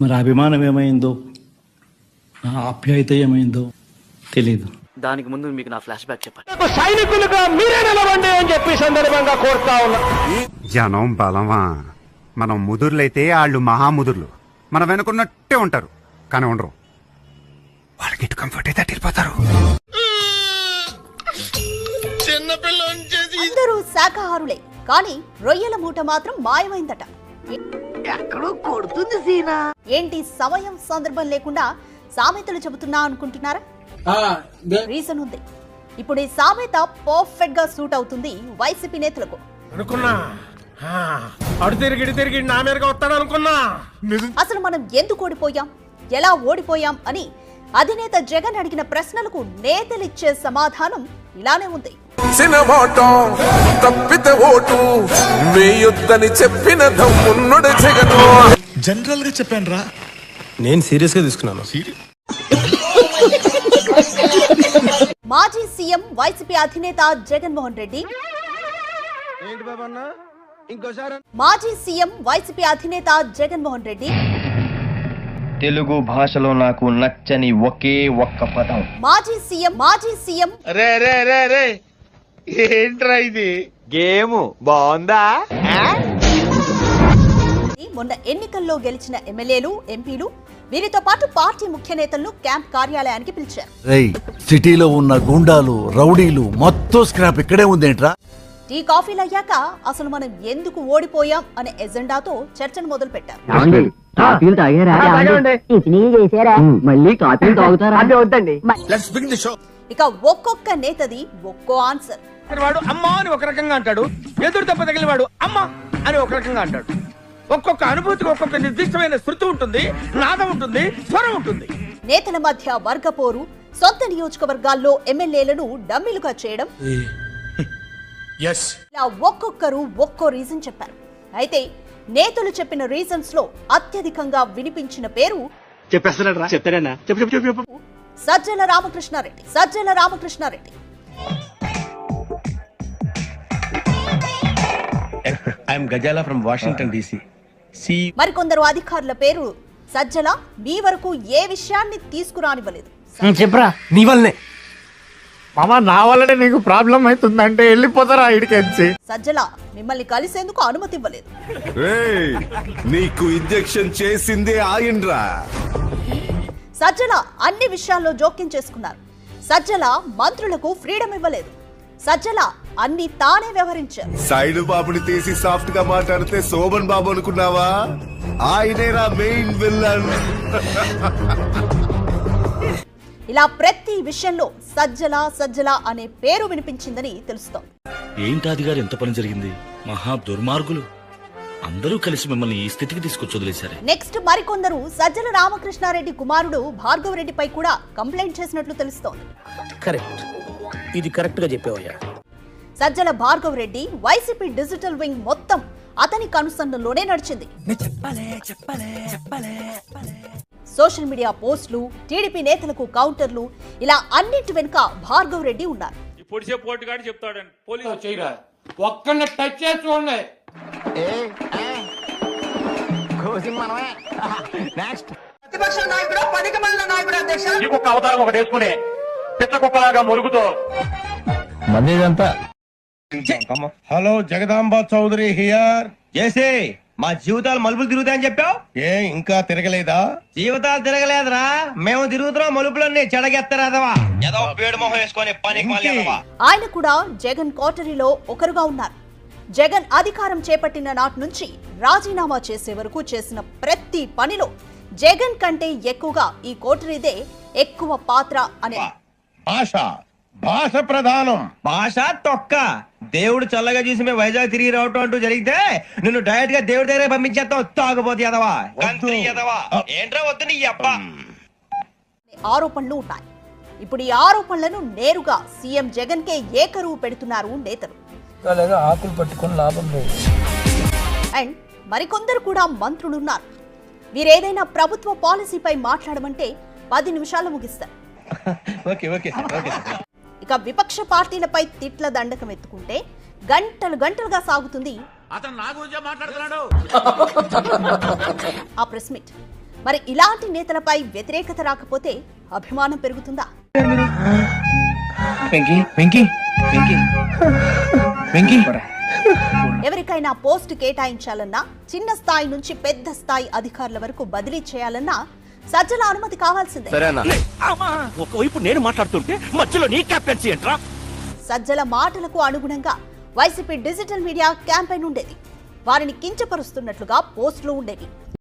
మరి అభిమానం ఏమైందో, ఆప్యాయత ఏమైందో తెలీదు. దానికి ముందు మీకు నా ఫ్లాష్ బ్యాక్ చెప్పండి. సైనికులుగా మీరే నిలవండి అని చెప్పి సందర్భంగా కోరుతా ఉన్నా. జనం బలమా? మనం ముదుర్లైతే వాళ్ళు మహాముదుర్లు మన వెనుకున్నట్టే ఉంటారు, కానీ ఉండరు. వాళ్ళకి ఇటు కంఫర్ట్ అయితే వెళ్ళిపోతారు. అందరూ శాకాహారులే, కానీ రొయ్యల మూట మాత్రం మాయమైందట. ఎక్కడో కొడుతుంది సీనా. ఏంటి సమయం సందర్భం లేకుండా సామెతలు చెబుతున్నా అనుకుంటున్నారా? రీజన్ ఉంది. ఇప్పుడు ఈ సామెత పర్ఫెక్ట్ గా సూట్ అవుతుంది వైసీపీ నేతలకు. అనుకున్నా అడు తిరిగి నా మీదగా వస్తాడు అనుకున్నా. అసలు మనం ఎందుకు ఓడిపోయాం, ఎలా ఓడిపోయాం అని అధినేత జగన్ అడిగిన ప్రశ్నలకు నేతలిచ్చే సమాధానం ఇలానే ఉంది. జనరల్ గా చెప్పాను రా, నేను సీరియస్ గా తీసుకున్నాను. మాజీ సీఎం వైసీపీ అధినేత జగన్మోహన్ రెడ్డి, మాజీ సీఎం వైసీపీ అధినేత జగన్మోహన్ రెడ్డి తెలుగు భాషలో నాకు నచ్చని ఒకే ఒక్క పదం మాజీ సీఎం ఏంట్రా ఇది గేమ్ బాగుందా? మొన్న ఎన్నికల్లో గెలిచిన ఎమ్మెల్యేలు, ఎంపీలు, వీరితో పాటు పార్టీ ముఖ్య నేతలను క్యాంప్ కార్యాలయానికి పిలిచారు. సిటీలో ఉన్న గుండాలు, రౌడీలు మొత్తం స్క్రాప్ ఇక్కడే ఉందేంట్రా? టీ కాఫీలు అయ్యాక అసలు మనం ఎందుకు ఓడిపోయాం అనే ఎజెండాతో చర్చను మొదలు పెట్టారు. ఇక ఒక్కొక్క నేతది ఒక్కో ఆన్సర్. వాడు అమ్మా అని ఒక రకంగా అంటాడు, ఎదురు దెబ్బ తగిలిన వాడు అమ్మా అని ఒక రకంగా అంటాడు. ఒక్కొక్క అనుభూతికి ఒక్కొక్క నిర్దిష్టమైన శృతి ఉంటుంది, నాదం ఉంటుంది, స్వరం ఉంటుంది. నేతల మధ్య వర్గపోరు, సొంత నియోజకవర్గాల్లో ఎమ్మెల్యేలను డమ్మీలుగా చేయడం, ఇలా ఒక్కొక్కరు ఒక్కో రీజన్ చెప్పారు. అయితే నేతలు చెప్పిన రీజన్స్ లో అత్యధికంగా వినిపించిన పేరు Sajjala Ramakrishna Reddy. Gazala from Washington DC. మరికొందరు అధికారుల పేరు సజ్జల మీ వరకు ఏ విషయాన్ని తీసుకురానివ్వలేదు. చెప్పరా నీ వల్లనే మామా, నా వల్లనే నీకు ప్రాబ్లం అవుతుందంటే వెళ్ళిపోతారా ఇడికెచ్చి. సజ్జల మిమ్మల్ని కలిసేందుకు అనుమతి ఇవ్వలేదు. నీకు ఇంజెక్షన్ చేసిందే ఆయండ్రా. సజ్జల అన్ని విషయాల్లో జోక్యం చేసుకున్నారు. సజ్జల మంత్రులకు ఫ్రీడమ్ ఇవ్వలేదు. సజ్జల అన్ని తానే వ్యవహరించారు. సైడ్ బాబుని తీసి సాఫ్ట్ గా మాట్లాడితే శోభన్ బాబు అనుకున్నావా? ఆయనేరా మెయిన్ విల్లన్. ఇలా ప్రతి విషయంలో సజ్జల అనే పేరు వినిపించిందని తెలుస్తోంది. ఏంటాది గారు, ఎంత పని జరిగింది? మహా దుర్మార్గులు అందరూ కలిసి మిమ్మల్ని ఈ స్థితికి తీసుకొచ్చి వదిలేశారు. నెక్స్ట్ మరికొందరు సజ్జల రామకృష్ణారెడ్డి కుమారుడు భార్గవ్ రెడ్డిపై కూడా కంప్లైంట్ చేసినట్లు తెలుస్తోంది. కరెక్ట్, ఇది కరెక్ట్ గా చెప్పావయ్యా. Sajjala Bhargav Reddy YCP digital wing మొత్తం అతని కనుసన్నల్లోనే నడిచింది. సోషల్ మీడియా పోస్టులు, టీడీపీ నేతలకు కౌంటర్లు, ఇలా అన్నింటి వెనుక భార్గవ్ రెడ్డి ఉన్నారు. Hello, Jagadamba Chowdary here. చేసే మా జీవితాలు మలుపులు తిరుగుతాయని చెప్పావు. ఏ ఇంకా తిరగలేదా? జీవితాలు తిరగలేదురా, మేము తిరుగుతున్నాం మలుపులన్నీ. చెడగెత్తరాదవా ఏదో పేడు మొహం వేసుకొని పని. ఆయన కూడా జగన్ కోటరీలో ఒకరుగా ఉన్నారు. జగన్ అధికారం చేపట్టిన నాటి నుంచి రాజీనామా చేసే వరకు చేసిన ప్రతి పనిలో జగన్ కంటే ఎక్కువగా ఈ కోటరీదే ఎక్కువ పాత్ర అనే. భాష ప్రధానం. భాష తొక్క. దేవుడు చల్లగా చూసి మేము వైజాగ్ తిరిగి రావటం అంటూ జరిగితే నిన్ను డైరెక్ట్ గా దేవుడి దగ్గర పంపించేస్తాం. తాగబోతు ఎదవా, గంత్రి ఎదవా, ఏంట్రా వద్దు నీ అబ్బా. ఆరోపణలు ఉన్నాయి. ఇప్పుడు ఈ ఆరోపణలను నేరుగా సీఎం జగన్ కే ఏకరువు పెడుతున్నారు నేతలు. ఆకులు పట్టుకుని లాభం లేదు. అండ్ మరికొందరు కూడా మంత్రులున్నారు. వీరేదైనా ప్రభుత్వ పాలసీపై మాట్లాడమంటే 10 నిమిషాలు ముగిస్తారు. ఓకే ఓకే ఓకే ఇక విపక్ష పార్టీలపై తిట్ల దండకం ఎత్తుకుంటే గంటలు గంటలుగా సాగుతుంది ఆ ప్రెస్ మీట్. మరి ఇలాంటి నేతలపై వ్యతిరేకత రాకపోతే అభిమానం పెరుగుతుందా? వెంకీ వెంకీ వెంకీ వెంకీ ఎవరికైనా పోస్ట్ కేటాయించాలన్నా, చిన్న స్థాయి నుంచి పెద్ద స్థాయి అధికారుల వరకు బదిలీ చేయాలన్నా సజ్జల అనుమతి కావాల్సిందే. ఒకవైపు నేను మాట్లాడుతుంటే మధ్యలో నీ కెప్టెన్సీ ఏంట్రా? సజ్జల మాటలకు అనుగుణంగా వైసీపీ డిజిటల్ మీడియా క్యాంపెయిన్ ఉండేది. వారిని కించపరుస్తున్నట్లుగా పోస్టులు ఉండేవి.